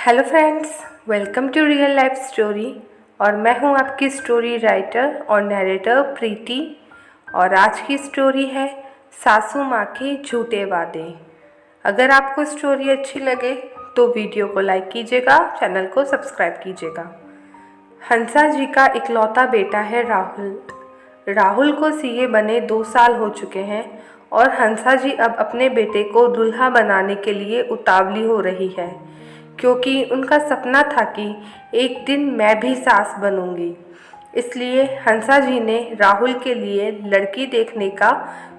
Hello friends, welcome to real life story. और मैं हूं आपकी स्टोरी राइटर और नरेटर प्रीति। और आज की स्टोरी है सासू माँ के झूठे वादे। अगर आपको स्टोरी अच्छी लगे तो वीडियो को लाइक कीजिएगा, चैनल को सब्सक्राइब कीजिएगा। हंसा जी का इकलौता बेटा है राहुल। राहुल को सीए बने 2 साल हो चुके हैं और हंसा जी अब अपने बेटे को दूल्हा बनाने के लिए उतावली हो रही है, क्योंकि उनका सपना था कि एक दिन मैं भी सास बनूंगी। इसलिए हंसा जी ने राहुल के लिए लड़की देखने का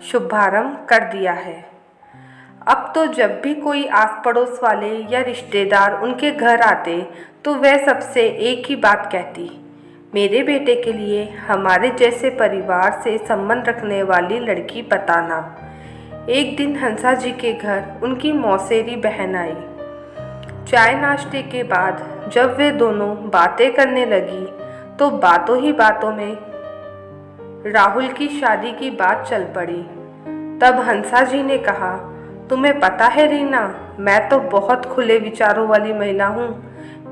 शुभारंभ कर दिया है। अब तो जब भी कोई आस पड़ोस वाले या रिश्तेदार उनके घर आते तो वह सबसे एक ही बात कहती, मेरे बेटे के लिए हमारे जैसे परिवार से संबंध रखने वाली लड़की बताना। एक दिन हंसा जी के घर उनकी मौसेरी बहन आई। चाय नाश्ते के बाद जब वे दोनों बातें करने लगी तो बातों ही बातों में राहुल की शादी की बात चल पड़ी। तब हंसा जी ने कहा, तुम्हें पता है रीना, मैं तो बहुत खुले विचारों वाली महिला हूँ।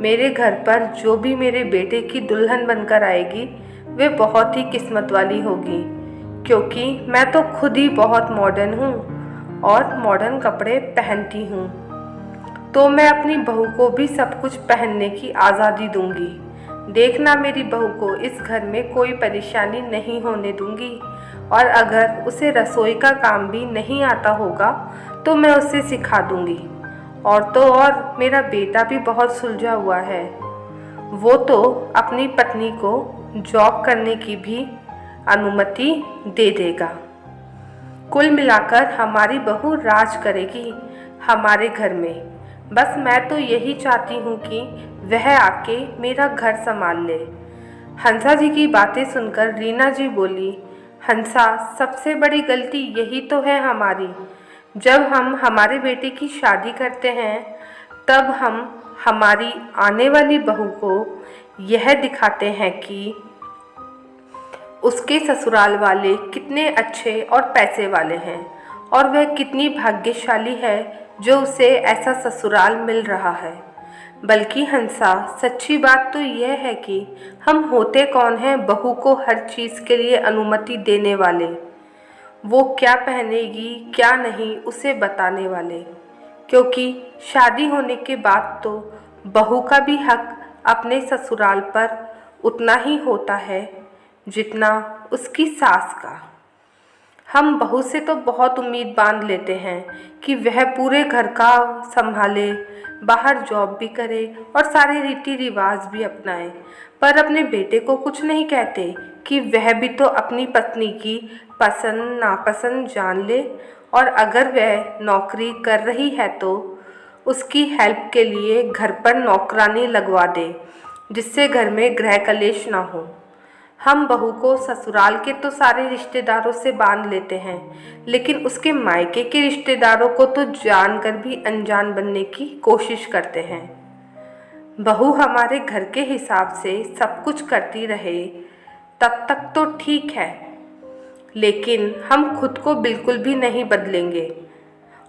मेरे घर पर जो भी मेरे बेटे की दुल्हन बनकर आएगी वे बहुत ही किस्मत वाली होगी, क्योंकि मैं तो खुद ही बहुत मॉडर्न हूँ और मॉडर्न कपड़े पहनती हूँ। तो मैं अपनी बहू को भी सब कुछ पहनने की आज़ादी दूंगी। देखना, मेरी बहू को इस घर में कोई परेशानी नहीं होने दूंगी। और अगर उसे रसोई का काम भी नहीं आता होगा तो मैं उसे सिखा दूंगी। और तो और मेरा बेटा भी बहुत सुलझा हुआ है, वो तो अपनी पत्नी को जॉब करने की भी अनुमति दे देगा। कुल मिलाकर हमारी बहू राज करेगी हमारे घर में। बस मैं तो यही चाहती हूँ कि वह आके मेरा घर संभाल ले। हंसा जी की बातें सुनकर रीना जी बोली, हंसा, सबसे बड़ी गलती यही तो है हमारी। जब हम हमारे बेटे की शादी करते हैं तब हम हमारी आने वाली बहू को यह दिखाते हैं कि उसके ससुराल वाले कितने अच्छे और पैसे वाले हैं और वह कितनी भाग्यशाली है जो उसे ऐसा ससुराल मिल रहा है। बल्कि हंसा, सच्ची बात तो यह है कि हम होते कौन हैं बहू को हर चीज़ के लिए अनुमति देने वाले, वो क्या पहनेगी क्या नहीं उसे बताने वाले। क्योंकि शादी होने के बाद तो बहू का भी हक अपने ससुराल पर उतना ही होता है जितना उसकी सास का। हम बहू से तो बहुत उम्मीद बांध लेते हैं कि वह पूरे घर का संभाले, बाहर जॉब भी करे और सारे रीति रिवाज भी अपनाए, पर अपने बेटे को कुछ नहीं कहते कि वह भी तो अपनी पत्नी की पसंद नापसंद जान ले। और अगर वह नौकरी कर रही है तो उसकी हेल्प के लिए घर पर नौकरानी लगवा दे, जिससे घर में गृह कलेश ना हो। हम बहू को ससुराल के तो सारे रिश्तेदारों से बांध लेते हैं, लेकिन उसके मायके के रिश्तेदारों को तो जानकर भी अनजान बनने की कोशिश करते हैं। बहू हमारे घर के हिसाब से सब कुछ करती रहे तब तक तो ठीक है, लेकिन हम खुद को बिल्कुल भी नहीं बदलेंगे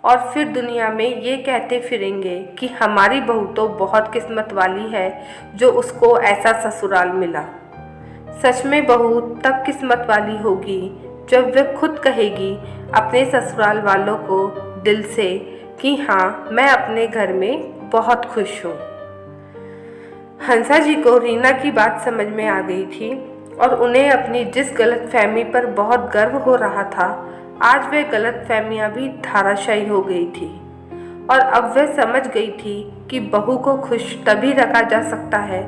और फिर दुनिया में ये कहते फिरेंगे कि हमारी बहू तो बहुत किस्मत वाली है जो उसको ऐसा ससुराल मिला। सच में बहू तब किस्मत वाली होगी जब वह खुद कहेगी अपने ससुराल वालों को दिल से कि हाँ, मैं अपने घर में बहुत खुश हूँ। हंसा जी को रीना की बात समझ में आ गई थी और उन्हें अपनी जिस गलतफहमी पर बहुत गर्व हो रहा था, आज वह गलतफहमियाँ भी धाराशायी हो गई थी। और अब वह समझ गई थी कि बहू को खुश तभी रखा जा सकता है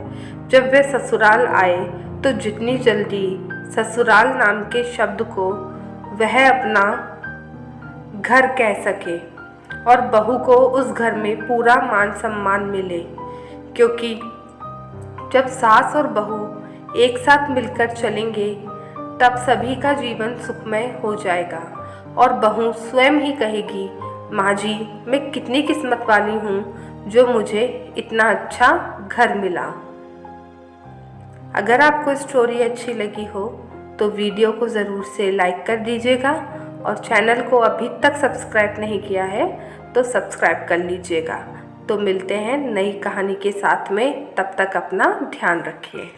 जब वह ससुराल आए तो जितनी जल्दी ससुराल नाम के शब्द को वह अपना घर कह सके और बहू को उस घर में पूरा मान सम्मान मिले। क्योंकि जब सास और बहू एक साथ मिलकर चलेंगे तब सभी का जीवन सुखमय हो जाएगा और बहू स्वयं ही कहेगी, माँ जी, मैं कितनी किस्मत वाली हूँ जो मुझे इतना अच्छा घर मिला। अगर आपको स्टोरी अच्छी लगी हो तो वीडियो को ज़रूर से लाइक कर दीजिएगा और चैनल को अभी तक सब्सक्राइब नहीं किया है तो सब्सक्राइब कर लीजिएगा। तो मिलते हैं नई कहानी के साथ में, तब तक अपना ध्यान रखिए।